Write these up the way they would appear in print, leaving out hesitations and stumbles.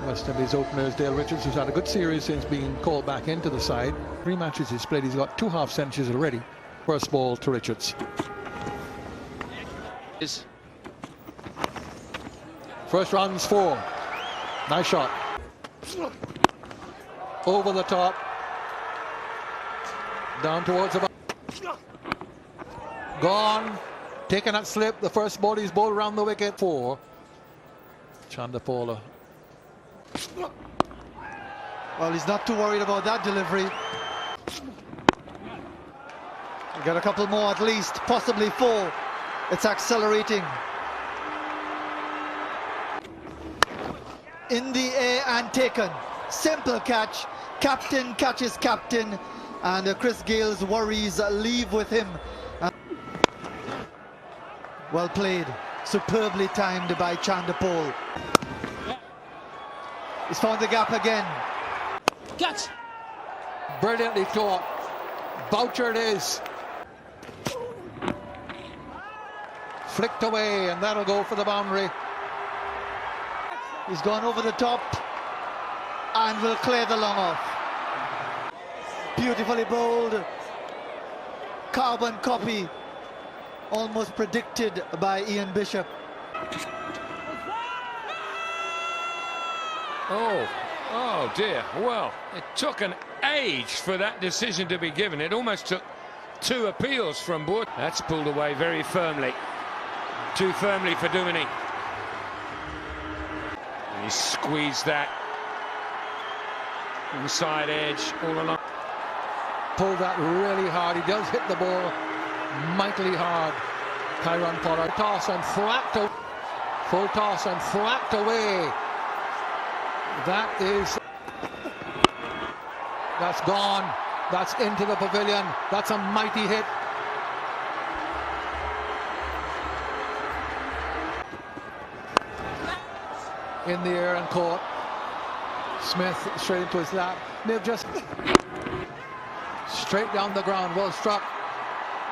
West Indies opener is Dale Richards, who's had a good series since being called back into the side. 3 matches he's played, he's got 2 half centuries already. First ball to Richards. First run's 4. Nice shot. Over the top. Down towards the... Gone. Taking that slip. The first ball he's bowled around the wicket. 4. Chandapola. Well, he's not too worried about that delivery. We got a couple more at least, possibly 4. It's accelerating. In the air and taken. Simple catch. Captain catches captain. And Chris Gale's worries leave with him. Well played. Superbly timed by Chandapola. He's found the gap again. Catch! Brilliantly caught. Boucher it is. Flicked away, and that'll go for the boundary. He's gone over the top and will clear the long off. Beautifully bowled. Carbon copy. Almost predicted by Ian Bishop. Oh dear. Well, it took an age for that decision to be given. It almost took 2 appeals from board. That's pulled away very firmly. Too firmly for Duminy. And he squeezed that inside edge all along. Pulled that really hard. He does hit the ball mightily hard. Kieron Pollard toss and flacked away. Full toss and flacked away. That's gone. That's into the pavilion. That's a mighty hit. In the air and caught. Smith straight into his lap. They've just straight down the ground. Well struck.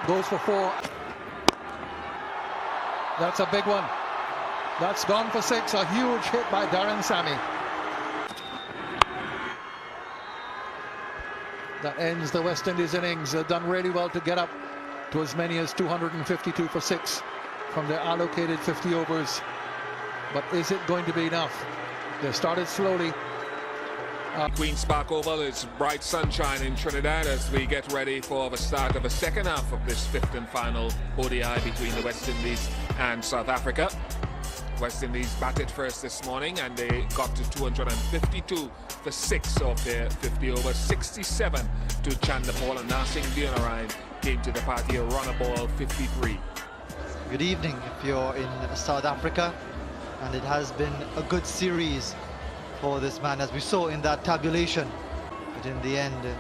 Goes for 4. That's a big one. That's gone for 6. A huge hit by Darren Sammy. That ends the West Indies innings. They've done really well to get up to as many as 252 for 6 from their allocated 50 overs. But is it going to be enough? They started slowly. Queen's Park Oval is bright sunshine in Trinidad as we get ready for the start of the second half of this 5th and final ODI between the West Indies and South Africa. West Indies batted first this morning and they got to 252 for 6 of their 50 overs, 67 to Chandapola, and Narsingh Deonarine came to the party a runner ball 53. Good evening if you're in South Africa, and it has been a good series for this man, as we saw in that tabulation. But in the end,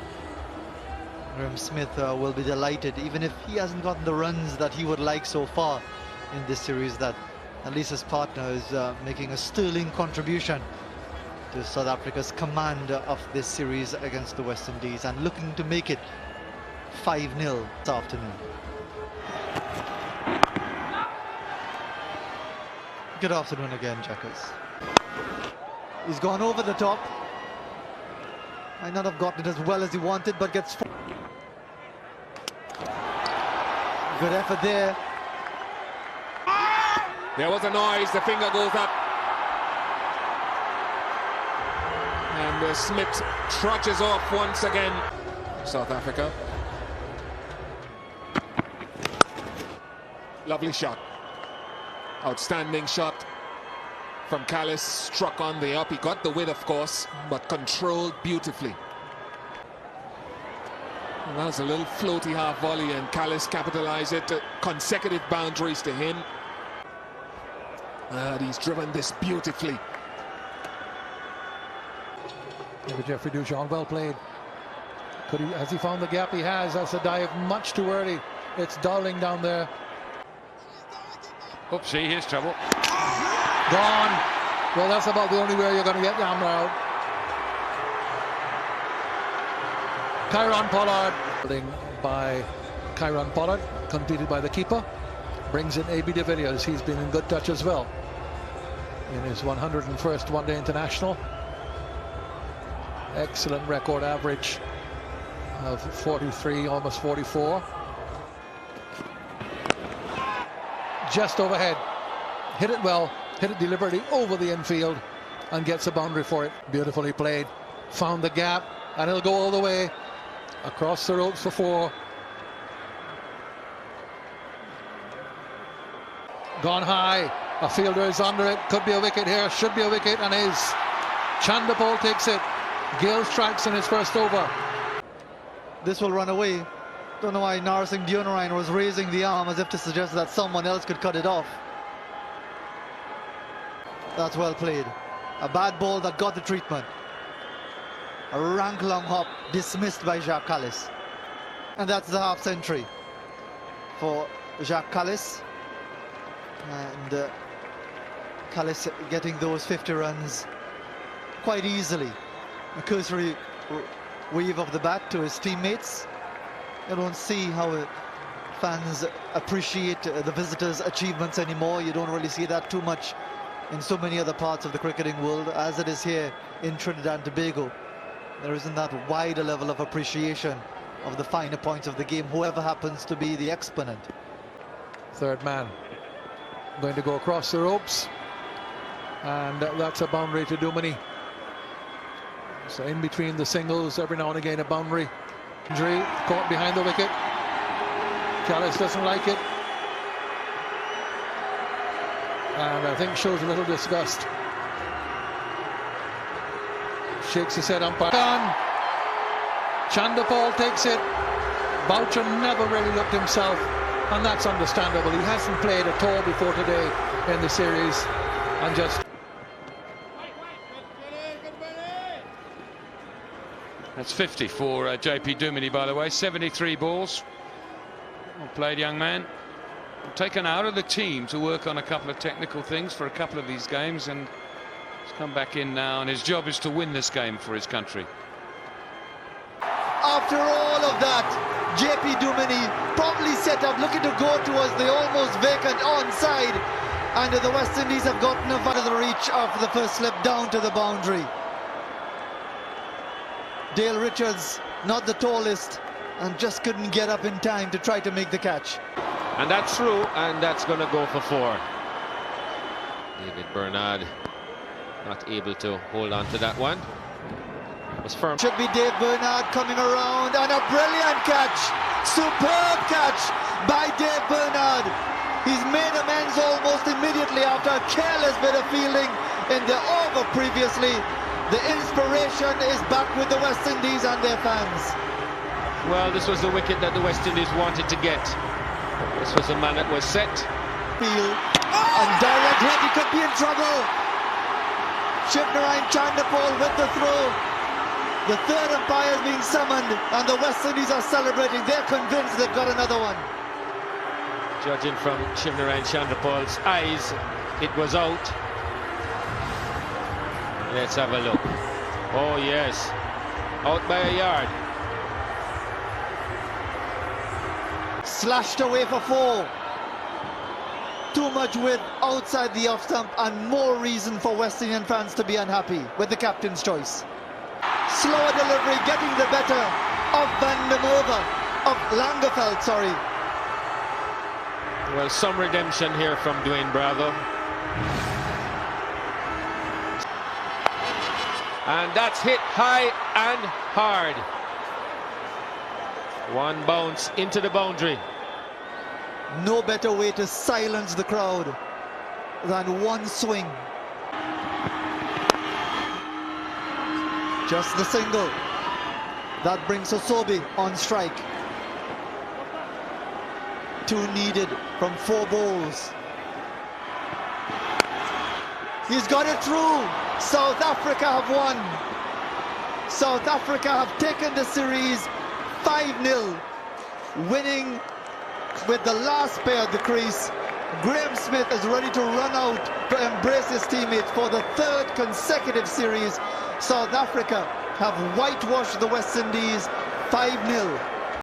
Graeme Smith will be delighted, even if he hasn't gotten the runs that he would like so far in this series, that at least his partner is making a sterling contribution to South Africa's command of this series against the West Indies, and looking to make it 5-0 this afternoon. Good afternoon again, Checkers. He's gone over the top. Might not have gotten it as well as he wanted, but gets... Good effort there. There was a noise, the finger goes up. And Smith trudges off once again. South Africa. Lovely shot. Outstanding shot from Callis, struck on the up. He got the width, of course, but controlled beautifully. And that was a little floaty half volley, and Callis capitalized it. Consecutive boundaries to him. He's driven this beautifully. Jeffrey Dujon, well played. Has he found the gap? He has. That's a dive much too early. It's Dowling down there. Oopsie, here's trouble. Gone. Well, that's about the only way you're going to get Yamra out. Kieron Pollard. By Kieron Pollard, completed by the keeper. Brings in A.B. de Villiers. He's been in good touch as well in his 101st one-day international. Excellent record average of 43, almost 44. Just overhead. Hit it well, hit it deliberately over the infield and gets a boundary for it. Beautifully played. Found the gap and it'll go all the way across the ropes for 4. Gone high. A fielder is under it. Could be a wicket here. Should be a wicket and is. Chandapol takes it. Gale strikes in his first over. This will run away. Don't know why Narsingh Deonarayan was raising the arm as if to suggest that someone else could cut it off. That's well played. A bad ball that got the treatment. A rank long hop dismissed by Jacques Kallis. And that's the half century for Jacques Kallis. And Kallis getting those 50 runs quite easily. A cursory wave of the bat to his teammates. You don't see how fans appreciate the visitors' achievements anymore. You don't really see that too much in so many other parts of the cricketing world as it is here in Trinidad and Tobago. There isn't that wider level of appreciation of the finer points of the game, whoever happens to be the exponent. Third man going to go across the ropes, and that's a boundary to Duminy. So in between the singles, every now and again a boundary. Injury, caught behind the wicket. Kallis doesn't like it, and I think shows a little disgust. Shakes his head, umpire. Chandapol takes it. Boucher never really looked himself, and that's understandable. He hasn't played at all before today in the series, and just... That's 50 for JP Duminy, by the way. 73 balls. Well played, young man. Taken out of the team to work on a couple of technical things for a couple of these games, and he's come back in now, and his job is to win this game for his country. After all of that, JP Duminy probably set up looking to go towards the almost vacant onside, and the West Indies have gotten out of the reach of the first slip down to the boundary. Dale Richards, not the tallest, and just couldn't get up in time to try to make the catch. And that's through, and that's going to go for 4. David Bernard not able to hold on to that one. It was firm. Should be Dave Bernard coming around, and a brilliant catch. Superb catch by Dave Bernard. He's made amends almost immediately after a careless bit of fielding in the over previously. The inspiration is back with the West Indies and their fans. Well, this was the wicket that the West Indies wanted to get. This was the man that was set. Field, and direct hit, he could be in trouble. Shivnarine Chandapol with the throw. The third umpire is being summoned, and the West Indies are celebrating. They're convinced they've got another one. Judging from Shivnarine Chandapol's eyes, it was out. Let's have a look. Oh yes, out by a yard. Slashed away for 4. Too much width outside the off stump, and more reason for West Indian fans to be unhappy with the captain's choice. Slower delivery, getting the better of of Langerfeld, sorry. Well, some redemption here from Dwayne Bravo. And that's hit high and hard. One bounce into the boundary. No better way to silence the crowd than one swing. Just the single. That brings Osobi on strike. 2 needed from 4 balls. He's got it through. South Africa have won. South Africa have taken the series 5-0, winning with the last pair at the crease. Graham Smith is ready to run out to embrace his teammates for the 3rd consecutive series. South Africa have whitewashed the West Indies 5-0.